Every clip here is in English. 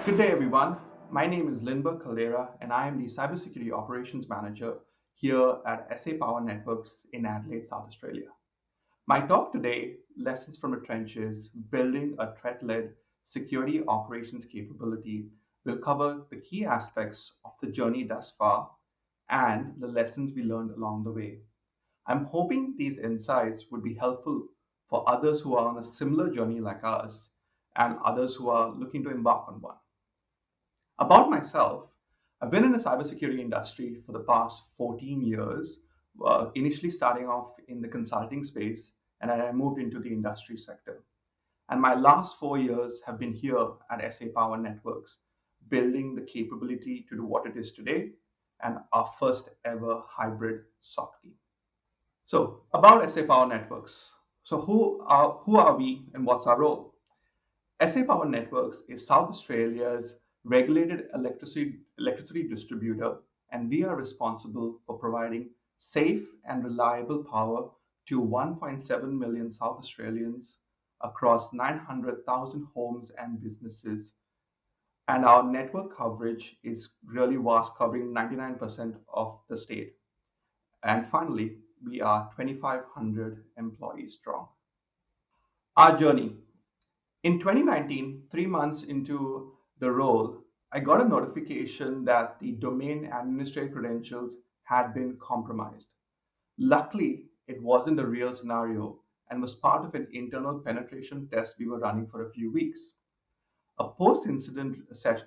Good day, everyone. My name is Lindbergh Caldera, and I am the Cybersecurity Operations Manager here at SA Power Networks in Adelaide, South Australia. My talk today, Lessons from the Trenches, Building a Threat-Led Security Operations Capability, will cover the key aspects of the journey thus far and the lessons we learned along the way. I'm hoping these insights would be helpful for others who are on a similar journey like us and others who are looking to embark on one. About myself, I've been in the cybersecurity industry for the past 14 years, initially starting off in the consulting space, and then I moved into the industry sector. And my last 4 years have been here at SA Power Networks, building the capability to do what it is today and our first ever hybrid SOC team. So, about SA Power Networks. So, who are we and what's our role? SA Power Networks is South Australia's regulated electricity distributor, and we are responsible for providing safe and reliable power to 1.7 million South Australians across 900,000 homes and businesses. And our network coverage is really vast, covering 99% of the state. And finally, we are 2,500 employees strong. Our journey. In 2019, 3 months into the role, I got a notification that the domain administrator credentials had been compromised. Luckily, it wasn't a real scenario and was part of an internal penetration test we were running for a few weeks. A post-incident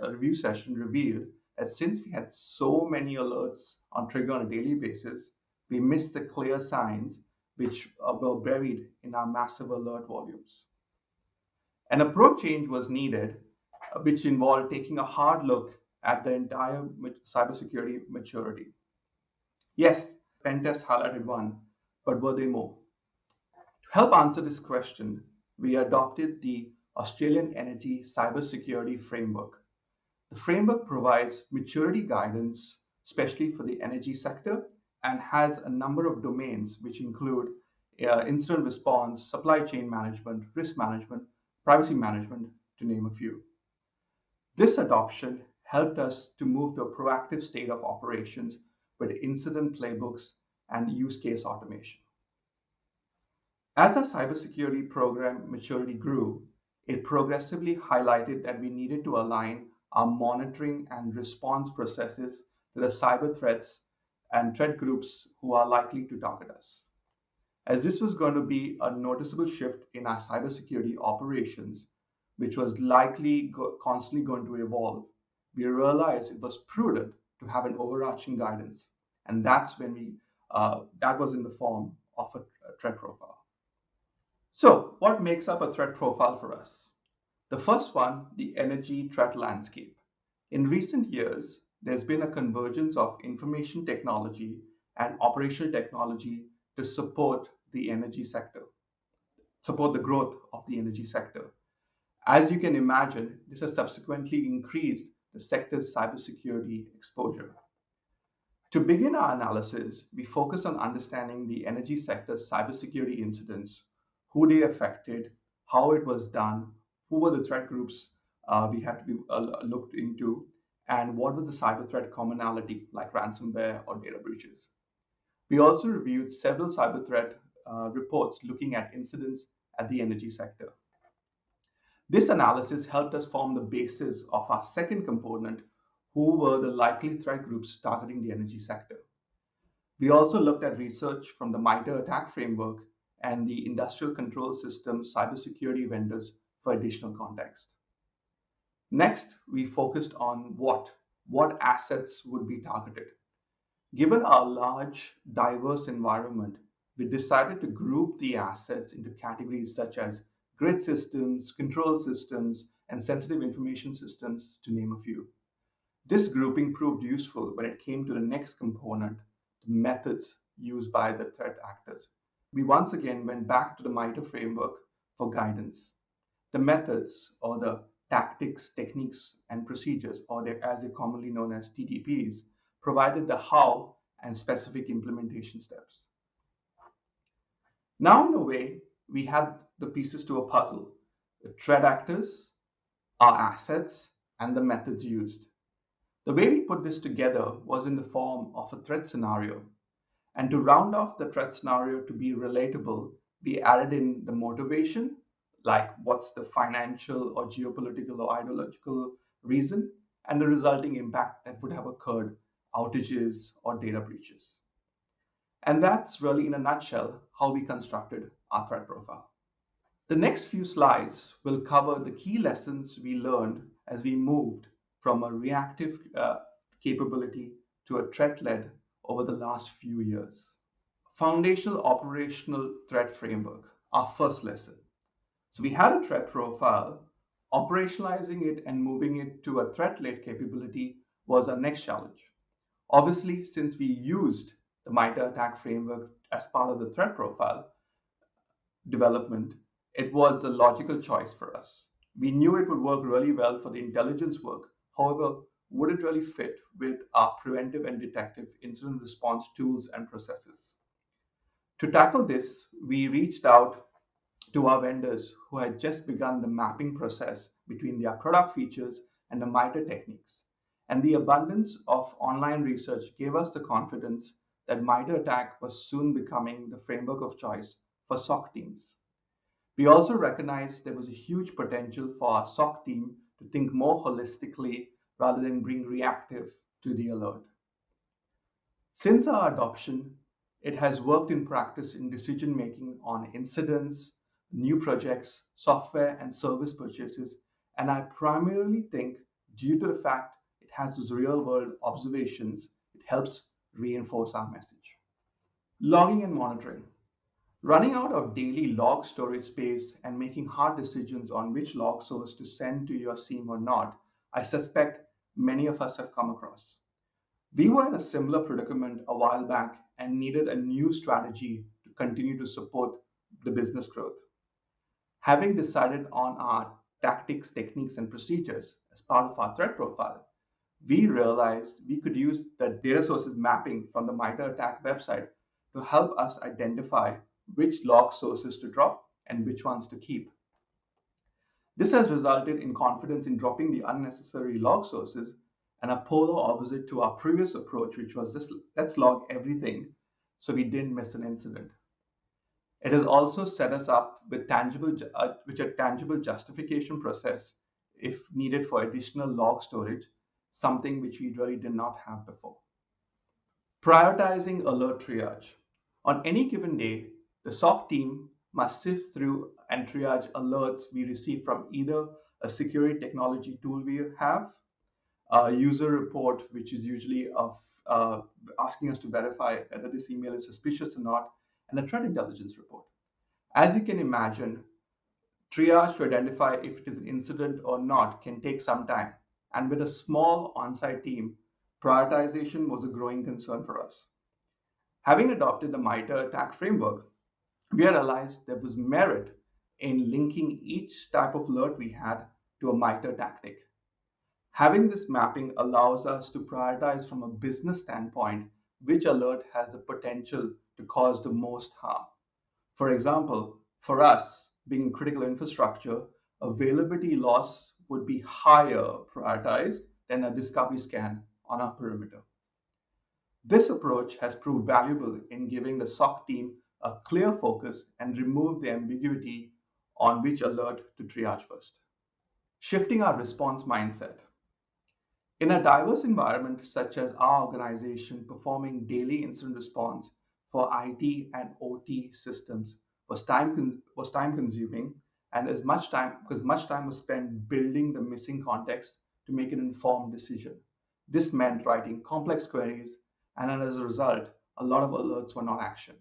review session revealed that since we had so many alerts on trigger on a daily basis, we missed the clear signs which were buried in our massive alert volumes. An approach change was needed, which involved taking a hard look at the entire cybersecurity maturity. Yes, pen tests highlighted one, but were there more? To help answer this question, we adopted the Australian Energy Cybersecurity Framework. The framework provides maturity guidance, especially for the energy sector, and has a number of domains which include incident response, supply chain management, risk management, privacy management, to name a few. This adoption helped us to move to a proactive state of operations with incident playbooks and use case automation. As our cybersecurity program maturity grew, it progressively highlighted that we needed to align our monitoring and response processes to the cyber threats and threat groups who are likely to target us. As this was going to be a noticeable shift in our cybersecurity operations, which was likely constantly going to evolve, we realized it was prudent to have an overarching guidance, and that's when that was in the form of a threat profile. So, what makes up a threat profile for us? The first one, the energy threat landscape. In recent years, there's been a convergence of information technology and operational technology to support the energy sector, support the growth of the energy sector. As you can imagine, this has subsequently increased the sector's cybersecurity exposure. To begin our analysis, we focused on understanding the energy sector's cybersecurity incidents, who they affected, how it was done, who were the threat groups we had to be looked into, and what was the cyber threat commonality like ransomware or data breaches. We also reviewed several cyber threat reports looking at incidents at the energy sector. This analysis helped us form the basis of our second component, who were the likely threat groups targeting the energy sector. We also looked at research from the MITRE attack framework and the industrial control systems cybersecurity vendors for additional context. Next, we focused on what assets would be targeted. Given our large, diverse environment, we decided to group the assets into categories such as grid systems, control systems, and sensitive information systems, to name a few. This grouping proved useful when it came to the next component, the methods used by the threat actors. We once again went back to the MITRE framework for guidance. The methods, or the tactics, techniques, and procedures, or as they're commonly known as TTPs, provided the how and specific implementation steps. Now, in a way, we had the pieces to a puzzle: the threat actors, our assets, and the methods used. The way we put this together was in the form of a threat scenario. And to round off the threat scenario to be relatable, we added in the motivation, like what's the financial or geopolitical or ideological reason, and the resulting impact that would have occurred, outages or data breaches. And that's really, in a nutshell, how we constructed our threat profile. The next few slides will cover the key lessons we learned as we moved from a reactive capability to a threat-led over the last few years. Foundational operational threat framework, our first lesson. So we had a threat profile. Operationalizing it and moving it to a threat-led capability was our next challenge. Obviously, since we used the MITRE ATT&CK framework as part of the threat profile development, it was a logical choice for us. We knew it would work really well for the intelligence work. However, would it really fit with our preventive and detective incident response tools and processes? To tackle this, we reached out to our vendors who had just begun the mapping process between their product features and the MITRE techniques. And the abundance of online research gave us the confidence that MITRE ATT&CK was soon becoming the framework of choice for SOC teams. We also recognized there was a huge potential for our SOC team to think more holistically rather than being reactive to the alert. Since our adoption, it has worked in practice in decision making on incidents, new projects, software, and service purchases, and I primarily think due to the fact it has those real world observations, it helps reinforce our message. Logging and monitoring. Running out of daily log storage space and making hard decisions on which log source to send to your SIEM or not, I suspect many of us have come across. We were in a similar predicament a while back and needed a new strategy to continue to support the business growth. Having decided on our tactics, techniques, and procedures as part of our threat profile, we realized we could use the data sources mapping from the MITRE ATT&CK website to help us identify which log sources to drop and which ones to keep. This has resulted in confidence in dropping the unnecessary log sources and a polar opposite to our previous approach, which was just let's log everything so we didn't miss an incident. It has also set us up with a tangible justification process if needed for additional log storage, something which we really did not have before. Prioritizing alert triage. On any given day, the SOC team must sift through and triage alerts we receive from either a security technology tool we have, a user report, which is usually asking us to verify whether this email is suspicious or not, and a threat intelligence report. As you can imagine, triage to identify if it is an incident or not can take some time. And with a small on-site team, prioritization was a growing concern for us. Having adopted the MITRE ATT&CK framework, we realized there was merit in linking each type of alert we had to a MITRE tactic. Having this mapping allows us to prioritize from a business standpoint which alert has the potential to cause the most harm. For example, for us, being critical infrastructure, availability loss would be higher prioritized than a discovery scan on our perimeter. This approach has proved valuable in giving the SOC team a clear focus and remove the ambiguity on which alert to triage first. Shifting our response mindset. In a diverse environment such as our organization, performing daily incident response for IT and OT systems was time consuming, and as much time was spent building the missing context to make an informed decision. This meant writing complex queries, and as a result, a lot of alerts were not actioned.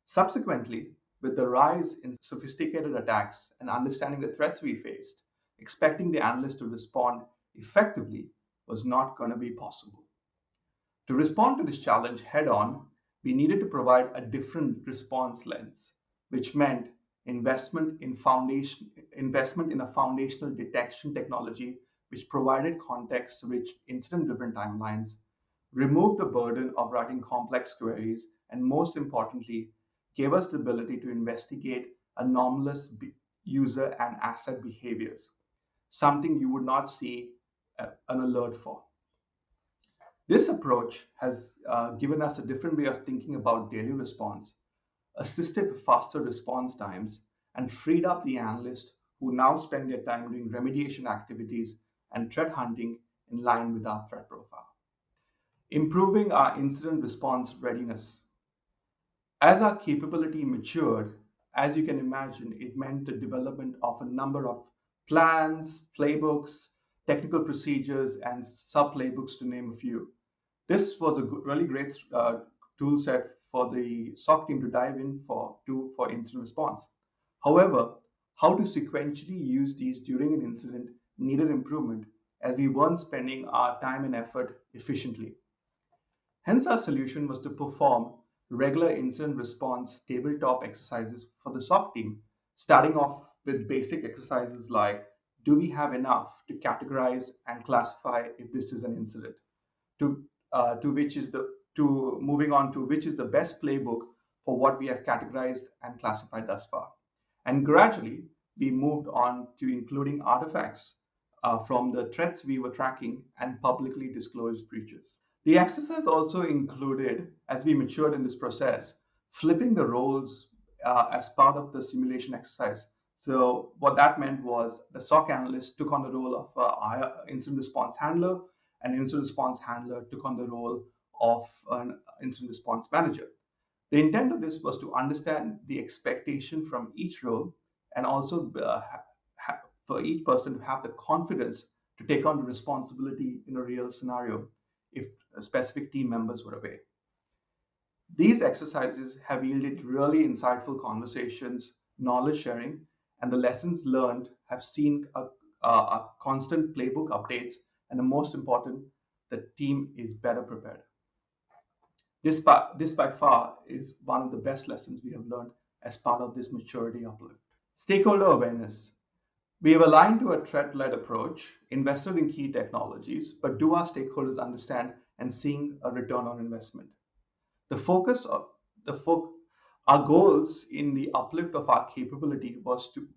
Subsequently, with the rise in sophisticated attacks and understanding the threats we faced, expecting the analyst to respond effectively was not going to be possible. To respond to this challenge head on, we needed to provide a different response lens, which meant investment in a foundational detection technology which provided context-rich incident-driven timelines, removed the burden of writing complex queries, and most importantly, gave us the ability to investigate anomalous user and asset behaviors, something you would not see an alert for. This approach has given us a different way of thinking about daily response, assisted with faster response times, and freed up the analysts who now spend their time doing remediation activities and threat hunting in line with our threat profile. Improving our incident response readiness. As our capability matured, as you can imagine, it meant the development of a number of plans, playbooks, technical procedures, and sub playbooks, to name a few. This was a really great tool set for the SOC team to dive in for incident response. However, how to sequentially use these during an incident needed improvement as we weren't spending our time and effort efficiently. Hence, our solution was to perform regular incident response tabletop exercises for the SOC team, starting off with basic exercises like, do we have enough to categorize and classify if this is an incident? To which is the to moving on to which is the best playbook for what we have categorized and classified thus far. And gradually, we moved on to including artifacts from the threats we were tracking and publicly disclosed breaches. The exercise also included, as we matured in this process, flipping the roles as part of the simulation exercise. So what that meant was the SOC analyst took on the role of incident response handler, and incident response handler took on the role of an incident response manager. The intent of this was to understand the expectation from each role and also for each person to have the confidence to take on the responsibility in a real scenario if specific team members were away. These exercises have yielded really insightful conversations, knowledge sharing, and the lessons learned have seen a constant playbook updates, and the most important, the team is better prepared. This by far is one of the best lessons we have learned as part of this maturity uplift. Stakeholder awareness. We have aligned to a threat-led approach, invested in key technologies, but do our stakeholders understand and seeing a return on investment? The focus of our goals in the uplift of our capability was to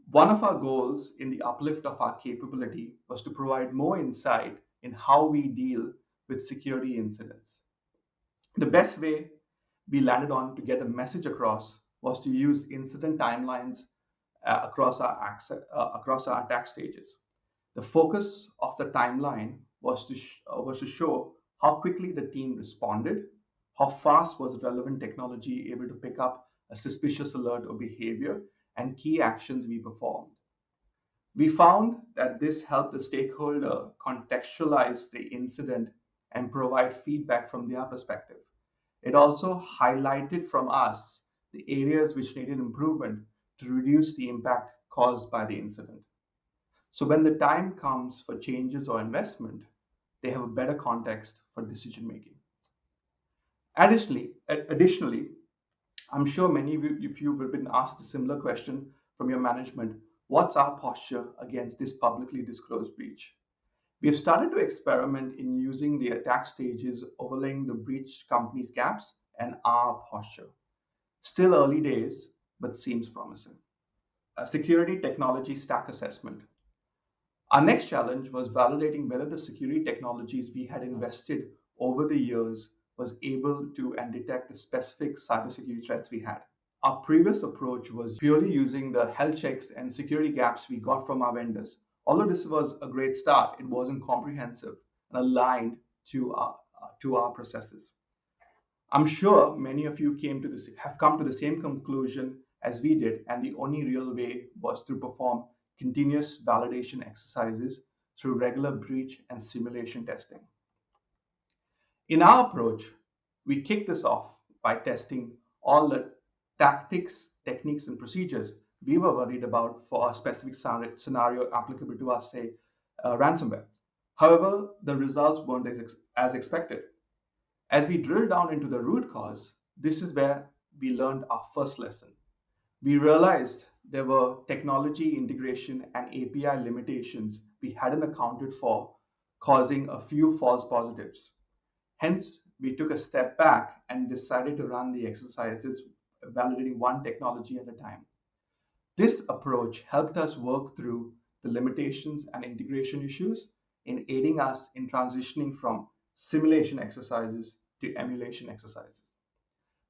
one of our goals in the uplift of our capability was to provide more insight in how we deal with security incidents. The best way we landed on to get a message across was to use incident timelines across our attack stages. The focus of the timeline was to show how quickly the team responded, how fast was relevant technology able to pick up a suspicious alert or behavior, and key actions we performed. We found that this helped the stakeholder contextualize the incident and provide feedback from their perspective. It also highlighted from us the areas which needed improvement to reduce the impact caused by the incident. So when the time comes for changes or investment, they have a better context for decision making. Additionally, I'm sure many of you have been asked a similar question from your management. What's our posture against this publicly disclosed breach? We have started to experiment in using the attack stages overlaying the breached company's gaps and our posture. Still early days, but seems promising. A security technology stack assessment. Our next challenge was validating whether the security technologies we had invested over the years was able to and detect the specific cybersecurity threats we had. Our previous approach was purely using the health checks and security gaps we got from our vendors. Although this was a great start, it wasn't comprehensive and aligned to our processes. I'm sure many of you have come to the same conclusion as we did, and the only real way was to perform continuous validation exercises through regular breach and simulation testing. In our approach, we kicked this off by testing all the tactics, techniques, and procedures we were worried about for a specific scenario applicable to us, say, ransomware. However, the results weren't as expected. As we drill down into the root cause, this is where we learned our first lesson. We realized there were technology integration and API limitations we hadn't accounted for, causing a few false positives. Hence, we took a step back and decided to run the exercises validating one technology at a time. This approach helped us work through the limitations and integration issues in aiding us in transitioning from simulation exercises to emulation exercises.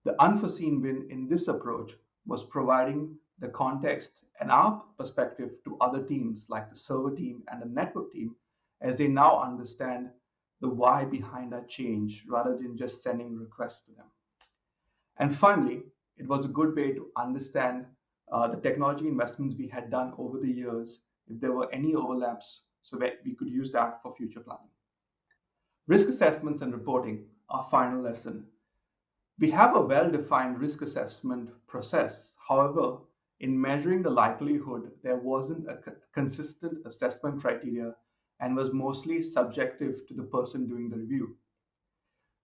The unforeseen win in this approach was providing the context and our perspective to other teams like the server team and the network team as they now understand the why behind our change rather than just sending requests to them. And finally, it was a good way to understand the technology investments we had done over the years, if there were any overlaps, so that we could use that for future planning. Risk assessments and reporting, our final lesson. We have a well-defined risk assessment process. However, in measuring the likelihood, there wasn't a consistent assessment criteria and was mostly subjective to the person doing the review.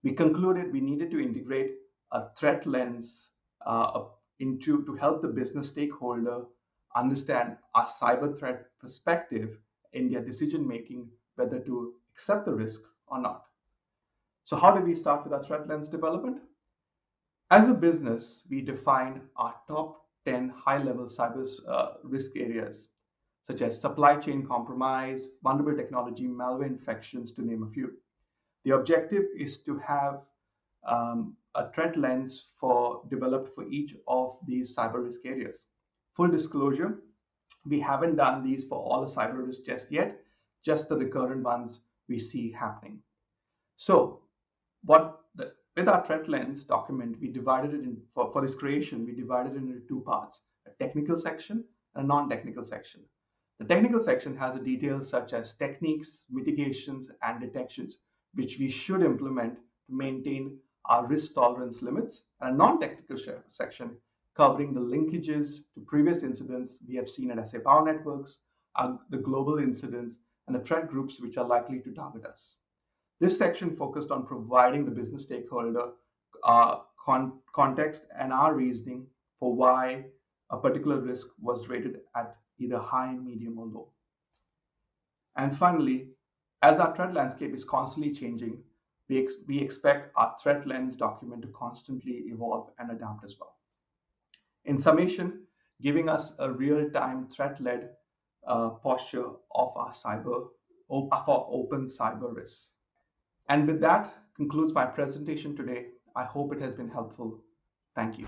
We concluded we needed to integrate a threat lens into to help the business stakeholder understand our cyber threat perspective in their decision making, whether to accept the risk or not. So how did we start with our threat lens development? As a business, we defined our top 10 high-level cyber risk areas, such as supply chain compromise, vulnerable technology, malware infections, to name a few. The objective is to have a threat lens developed for each of these cyber risk areas. Full disclosure, we haven't done these for all the cyber risks just yet, just the recurrent ones we see happening. So with our threat lens document, we divided it in, for this creation, we divided it into two parts, a technical section and a non-technical section. The technical section has the details such as techniques, mitigations, and detections, which we should implement to maintain our risk tolerance limits, and a non-technical section covering the linkages to previous incidents we have seen at SA Power Networks, the global incidents, and the threat groups which are likely to target us. This section focused on providing the business stakeholder context and our reasoning for why a particular risk was rated at either high, medium, or low. And finally, as our threat landscape is constantly changing, we expect our threat lens document to constantly evolve and adapt as well. In summation, giving us a real-time threat-led posture of our open cyber risks. And with that concludes my presentation today. I hope it has been helpful. Thank you.